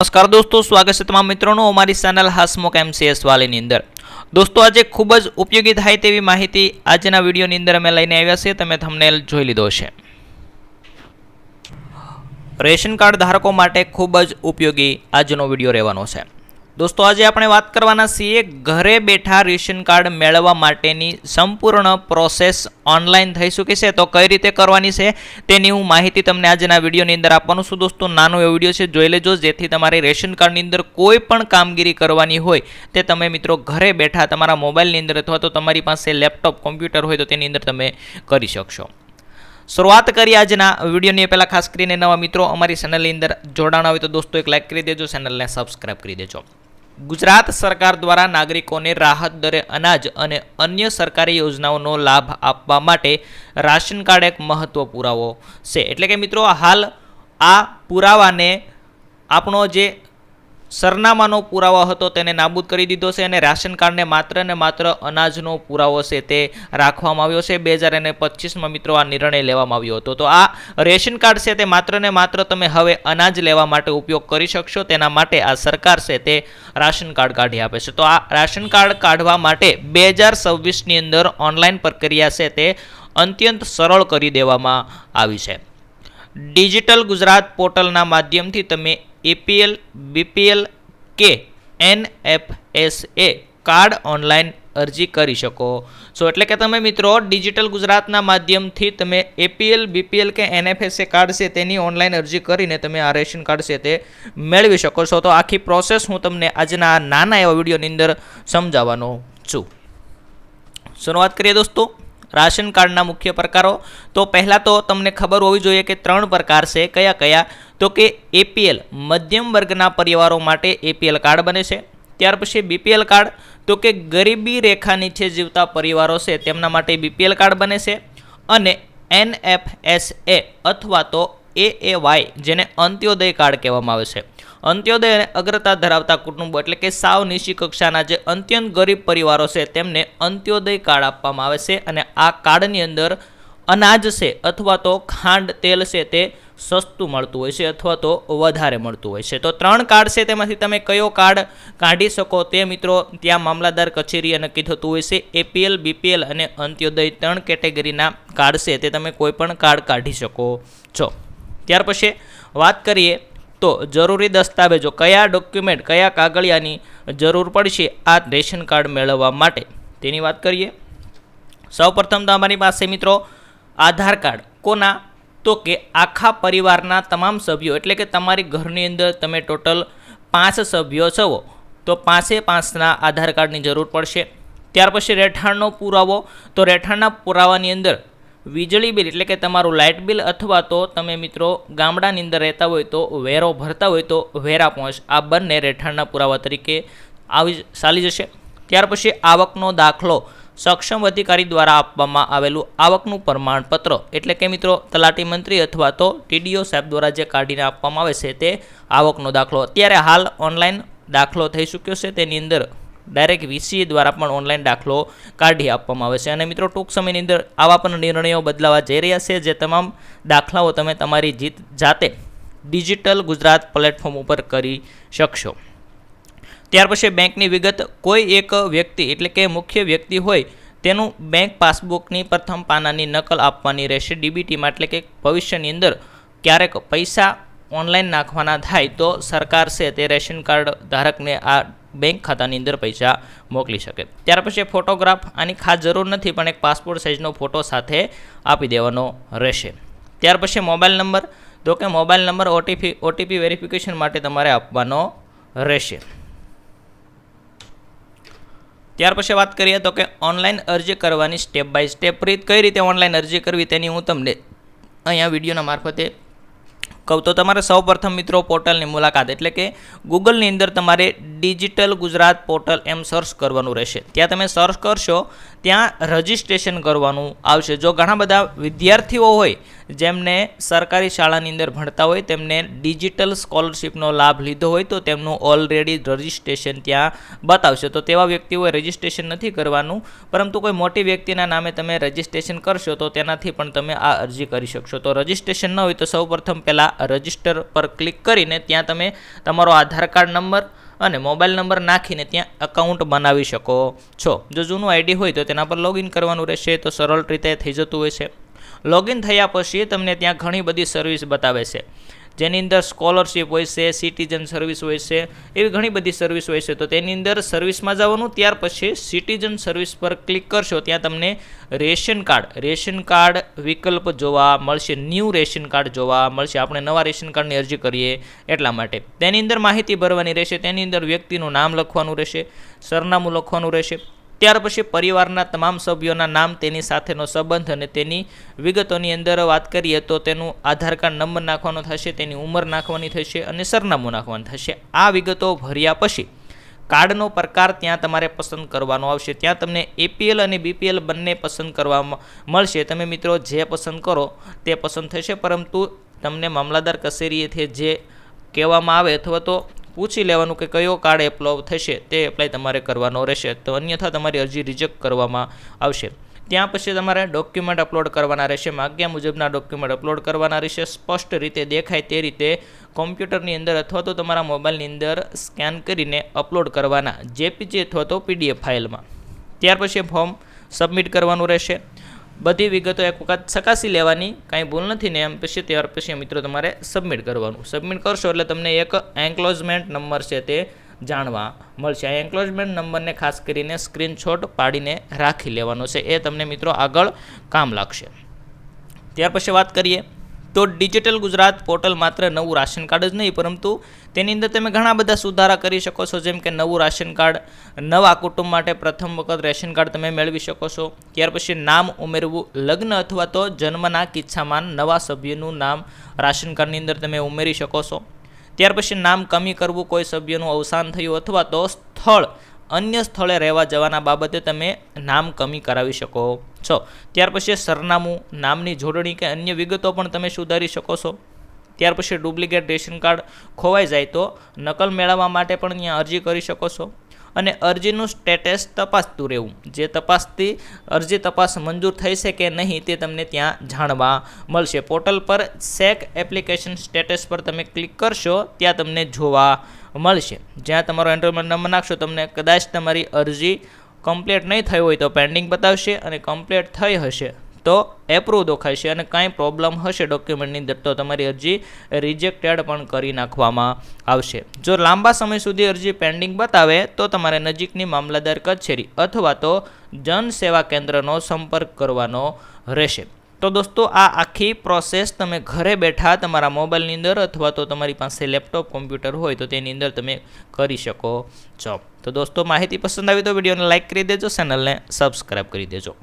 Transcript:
નમસ્કાર દોસ્તો, સ્વાગત છે તમામ મિત્રોનું અમારી ચેનલ હસમુખ એમસીએસ વાલીની અંદર। દોસ્તો આજે ખૂબ જ ઉપયોગી થાય તેવી માહિતી આજના વિડીયોની અંદર અમે લઈને આવ્યા છીએ। તમે થંબનેલ જોઈ લીધો છે। રેશન કાર્ડ ધારકો માટે ખૂબ જ ઉપયોગી આજનો વિડીયો રહેવાનો છે। દોસ્તો આજે આપણે વાત કરવાના છીએ ઘરે બેઠા રેશન કાર્ડ મેળવવા માટેની સંપૂર્ણ પ્રોસેસ ઓનલાઈન થઈ શકે છે, તો કઈ રીતે કરવાની છે તેની હું માહિતી તમને આજના વિડીયોની અંદર આપવાનું છું। દોસ્તો નાનો એવો વિડીયો છે, જોઈ લેજો, જેથી તમારી રેશન કાર્ડની અંદર કોઈ પણ કામગીરી કરવાની હોય તે તમે મિત્રો ઘરે બેઠા તમારા મોબાઈલની અંદર અથવા તો તમારી પાસે લેપટોપ કોમ્પ્યુટર હોય તો તેની અંદર તમે કરી શકશો। શરૂઆત કરીએ આજના વિડીયોની પહેલાં ખાસ કરીને નવા મિત્રો અમારી ચેનલની અંદર જોડાણ હોય તો દોસ્તો એક લાઇક કરી દેજો, ચેનલને સબસ્ક્રાઇબ કરી દેજો। ગુજરાત સરકાર દ્વારા નાગરિકોને રાહત દરે અનાજ અને અન્ય સરકારી યોજનાઓનો લાભ આપવા માટે રાશન કાર્ડ એક મહત્વ પુરાવો છે। એટલે કે મિત્રો હાલ આ પુરાવાને આપણો જે સરનામાનો પુરાવો હતો તેને નાબૂદ કરી દીધો છે અને રાશન કાર્ડને માત્ર ને માત્ર અનાજનો પુરાવો છે તે રાખવામાં આવ્યો છે। 2025માં મિત્રો આ નિર્ણય લેવામાં આવ્યો હતો। તો આ રેશન કાર્ડ છે તે માત્ર ને માત્ર તમે હવે અનાજ લેવા માટે ઉપયોગ કરી શકશો, તેના માટે આ સરકાર છે તે રાશન કાર્ડ કાઢી આપે છે। તો આ રાશન કાર્ડ કાઢવા માટે 2026ની અંદર ઓનલાઈન પ્રક્રિયા છે તે અત્યંત સરળ કરી દેવામાં આવી છે। ડિજિટલ ગુજરાત પોર્ટલના માધ્યમથી તમે એપીએલ, બીપીએલ કે એનએફએસએ કાર્ડ ઓનલાઈન અરજી કરી શકો છો। એટલે કે તમે મિત્રો ડિજિટલ ગુજરાતના માધ્યમથી તમે એપીએલ, બીપીએલ કે એનએફએસએ કાર્ડ છે તેની ઓનલાઈન અરજી કરીને તમે આ રેશન કાર્ડ છે તે મેળવી શકો છો। તો આખી પ્રોસેસ હું તમને આજના નાના એવા વિડીયોની અંદર સમજાવવાનો છું। શરૂઆત કરીએ દોસ્તો રાશન કાર્ડના મુખ્ય પ્રકારો। તો પહેલાં તો તમને ખબર હોવી જોઈએ કે 3 પ્રકાર છે। કયા કયા? તો કે એપીએલ મધ્યમ વર્ગના પરિવારો માટે એપીએલ કાર્ડ બને છે। ત્યાર પછી બીપીએલ કાર્ડ, તો કે ગરીબી રેખા નીચે જીવતા પરિવારો છે તેમના માટે બીપીએલ કાર્ડ બને છે। અને એનએફએસએ અથવા તો એએવાય જેને અંત્યોદય કાર્ડ કહેવામાં આવે છે। અંત્યોદય અને અગ્રતા ધરાવતા કુટુંબો એટલે કે સાવ નીચી કક્ષાના જે અત્યંત ગરીબ પરિવારો છે તેમને અંત્યોદય કાર્ડ આપવામાં આવે છે અને આ કાર્ડની અંદર અનાજ છે અથવા તો ખાંડ તેલ છે તે સસ્તું મળતું હોય છે અથવા તો વધારે મળતું હોય છે। તો 3 કાર્ડ છે, તેમાંથી તમે કયો કાર્ડ કાઢી શકો તે મિત્રો ત્યાં મામલતદાર કચેરીએ નક્કી થતું હોય છે। એપીએલ, બીપીએલ અને અંત્યોદય 3 કેટેગરીના કાર્ડ છે તે તમે કોઈ પણ કાર્ડ કાઢી શકો છો। ત્યાર પછી વાત કરીએ તો જરૂરી દસ્તાવેજો, કયા ડોક્યુમેન્ટ, કયા કાગળિયાની જરૂર પડશે આ રેશન કાર્ડ મેળવવા માટે તેની વાત કરીએ। સૌપ્રથમ તો અમારી પાસે મિત્રો આધાર કાર્ડ, કોના? તો કે આખા પરિવારના તમામ સભ્યો, એટલે કે તમારી ઘરની અંદર તમે ટોટલ 5 સભ્યો છો તો 5ના આધાર કાર્ડની જરૂર પડશે। ત્યાર પછી રહેઠાણનો પુરાવો, તો રહેઠાણના પુરાવાની અંદર વીજળી બિલ એટલે કે તમારું લાઇટ બિલ અથવા તો તમે મિત્રો ગામડાની અંદર રહેતા હોય તો વેરો ભરતા હોય તો વેરા પહોંચ, આ બંને રહેઠાણના પુરાવા તરીકે ચાલી જશે। ત્યાર પછી આવકનો દાખલો, સક્ષમ અધિકારી દ્વારા આપવામાં આવેલું આવકનું પ્રમાણપત્ર, એટલે કે મિત્રો તલાટી મંત્રી અથવા તો ટીડીઓ સાહેબ દ્વારા જે કાઢીને આપવામાં આવે છે તે આવકનો દાખલો અત્યારે હાલ ઓનલાઈન દાખલો થઈ ચૂક્યો છે। તેની અંદર ડાયરેક્ટ વીસીએ દ્વારા પણ ઓનલાઈન દાખલો કાઢી આપવામાં આવે છે અને મિત્રો ટૂંક સમયની અંદર આવા પણ નિર્ણયો બદલાવા જઈ રહ્યા છે, જે તમામ દાખલાઓ તમે તમારી જાતે ડિજિટલ ગુજરાત પ્લેટફોર્મ ઉપર કરી શકશો। ત્યાર પછી બેંકની વિગત, કોઈ એક વ્યક્તિ એટલે કે મુખ્ય વ્યક્તિ હોય તેનું બેંક પાસબુકની પ્રથમ પાનાની નકલ આપવાની રહેશે ડીબીટીમાં, એટલે કે ભવિષ્યની અંદર ક્યારેક પૈસા ઓનલાઈન નાખવાના થાય તો સરકાર છે તે રેશન કાર્ડ ધારકને આ બેંક ખાતાની અંદર પૈસા મોકલી શકે। ત્યાર પછી ફોટોગ્રાફ, આની ખાસ જરૂર નથી પણ એક પાસપોર્ટ સાઇઝનો ફોટો સાથે આપી દેવાનો રહેશે। ત્યાર પછી મોબાઈલ નંબર, તો કે મોબાઈલ નંબર ઓટીપી વેરિફિકેશન માટે તમારે આપવાનો રહેશે। ત્યાર પછી વાત કરીએ તો કે ઓનલાઈન અરજી કરવાની સ્ટેપ બાય સ્ટેપ રીત, કઈ રીતે ઓનલાઈન અરજી કરવી તેની હું તમને અહીંયા વિડીયોના મારફતે કહું। તો તમારે સૌપ્રથમ મિત્રો પોર્ટલની મુલાકાત, એટલે કે ગૂગલની અંદર તમારે ડિજિટલ ગુજરાત પોર્ટલ એમ સર્ચ કરવાનું રહેશે। ત્યાં તમે સર્ચ કરશો ત્યાં રજિસ્ટ્રેશન કરવાનું આવશે. જો ઘણા બધા વિદ્યાર્થીઓ હોય જેમને સરકારી શાળાની અંદર ભણતા હોય, તેમને ડિજિટલ સ્કોલરશિપનો લાભ લીધો હોય તો તેમનું ઓલરેડી રજિસ્ટ્રેશન ત્યાં બતાવશે. તો તેવા વ્યક્તિઓએ રજિસ્ટ્રેશન નથી કરવાનું, પરંતુ કોઈ મોટી વ્યક્તિના નામે તમે રજિસ્ટ્રેશન કરશો તો તેનાથી પણ તમે આ અરજી કરી શકશો. તો રજિસ્ટ્રેશન ન હોય તો સૌપ્રથમ પહેલાં રજિસ્ટર પર ક્લિક કરીને ત્યાં તમે તમારો આધાર કાર્ડ નંબર અને મોબાઈલ નંબર નાખીને ત્યાં એકાઉન્ટ બનાવી શકો છો. જો જૂનું આઈડી હોય તો તેના પર લોગિન કરવાનું રહેશે, તો સરળ રીતે થઈ જતું હોય છે. લોગિન થયા પછી તમને ત્યાં ઘણી બધી સર્વિસ બતાવે છે, જેની અંદર સ્કોલરશિપ હોય છે, સિટીઝન સર્વિસ હોય છે, એવી ઘણી બધી સર્વિસ હોય છે. તો તેની અંદર સર્વિસમાં જવાનું, ત્યાર પછી સિટીઝન સર્વિસ પર ક્લિક કરશો ત્યાં તમને રેશન કાર્ડ વિકલ્પ જોવા મળશે, ન્યૂ રેશન કાર્ડ જોવા મળશે. આપણે નવા રેશન કાર્ડની અરજી કરીએ એટલા માટે તેની અંદર માહિતી ભરવાની રહેશે. તેની અંદર વ્યક્તિનું નામ લખવાનું રહેશે, સરનામું લખવાનું રહેશે. ત્યાર પછી પરિવારના તમામ સભ્યોના નામ, તેની સાથેનો સંબંધ અને તેની વિગતોની અંદર વાત કરીએ તો તેનું આધાર કાર્ડ નંબર નાખવાનો થશે, તેની ઉંમર નાખવાની થશે અને સરનામું નાખવાનું થશે. આ વિગતો ભર્યા પછી કાર્ડનો પ્રકાર ત્યાં તમારે પસંદ કરવાનો આવશે. ત્યાં તમને APL અને BPL બંને પસંદ કરવામાં મળશે. તમે મિત્રો જે પસંદ કરો તે પસંદ થશે, પરંતુ તમને મામલતદાર કચેરીએથી જે કહેવામાં આવે અથવા તો પૂછી લેવાનું કે કયો કાર્ડ એપ્લાય થશે તે એપ્લાય તમારે કરવાનો રહેશે. તો અન્યથા તમારી અરજી રિજેક્ટ કરવામાં આવશે. ત્યાં પછી તમારે ડોક્યુમેન્ટ અપલોડ કરવાના રહેશે, માગ્યા મુજબના ડોક્યુમેન્ટ અપલોડ કરવાના રહેશે. સ્પષ્ટ રીતે દેખાય તે રીતે કોમ્પ્યુટરની અંદર અથવા તો તમારા મોબાઈલની અંદર સ્કેન કરીને અપલોડ કરવાના, JPG અથવા તો PDF ફાઇલમાં. ત્યાર પછી ફોર્મ સબમિટ કરવાનું રહેશે. બધી વિગતો એક વખત ચકાસી લેવાની, કાંઈ ભૂલ નથી ને એમ પછી ત્યાર પછી મિત્રો તમારે સબમિટ કરવાનું. સબમિટ કરશો એટલે તમને એક એન્ક્લોઝમેન્ટ નંબર છે તે જાણવા મળશે. આ એન્ક્લોઝમેન્ટ નંબરને ખાસ કરીને સ્ક્રીનશોટ પાડીને રાખી લેવાનો છે, એ તમને મિત્રો આગળ કામ લાગશે. ત્યાર પછી વાત કરીએ તો ડિજિટલ ગુજરાત પોર્ટલ માત્ર નવું રાશન કાર્ડ જ નહીં, પરંતુ તેની અંદર તમે ઘણા બધા સુધારા કરી શકો છો. જેમ કે નવું રાશન કાર્ડ, નવા કુટુંબ માટે પ્રથમ વખત રેશન કાર્ડ તમે મેળવી શકો છો. ત્યાર પછી નામ ઉમેરવું, લગ્ન અથવા તો જન્મના કિસ્સામાં નવા સભ્યનું નામ રાશન કાર્ડની અંદર તમે ઉમેરી શકો છો. ત્યાર પછી નામ કમી કરવું, કોઈ સભ્યનું અવસાન થયું અથવા તો અન્ય સ્થળે રહેવા જવાના બાબતે તમે નામ કમી કરાવી શકો છો. ત્યાર પછી સરનામું, નામની જોડણી કે અન્ય વિગતો પણ તમે સુધારી શકો છો. ત્યાર પછી ડુપ્લિકેટ રેશન કાર્ડ ખોવાઈ જાય તો નકલ મેળવવા માટે પણ અહીંયા અરજી કરી શકો છો. અને અરજીનું સ્ટેટસ તપાસતું રહેવું, જે તપાસથી અરજી તપાસ મંજૂર થઈ છે કે નહીં તે તમને ત્યાં જાણવા મળશે. પોર્ટલ પર ચેક એપ્લિકેશન સ્ટેટસ પર તમે ક્લિક કરશો ત્યાં તમને જોવા મળશે. જ્યાં તમારો એન્રોલમેન્ટ નંબર નાખશો તમને કદાચ તમારી અરજી કમ્પ્લીટ નહીં થઈ હોય તો પેન્ડિંગ બતાવશે, અને કમ્પ્લીટ થઈ હશે તો એપ્રુવ દેખાશે, અને કાંઈ પ્રોબ્લેમ હશે ડોક્યુમેન્ટની અંદર તો તમારી અરજી રિજેક્ટેડ પણ કરી નાખવામાં આવશે. જો લાંબા સમય સુધી અરજી પેન્ડિંગ બતાવે તો તમારે નજીકની મામલતદાર કચેરી અથવા તો જન સેવા કેન્દ્રનો સંપર્ક કરવાનો રહેશે. તો દોસ્તો આ આખી પ્રોસેસ તમે ઘરે બેઠા તમારા મોબાઈલની અંદર અથવા તો તમારી પાસે લેપટોપ કોમ્પ્યુટર હોય તો તેની અંદર તમે કરી શકો છો. તો દોસ્તો માહિતી પસંદ આવી તો વિડીયોને લાઇક કરી દેજો, ચેનલને સબસ્ક્રાઈબ કરી દેજો.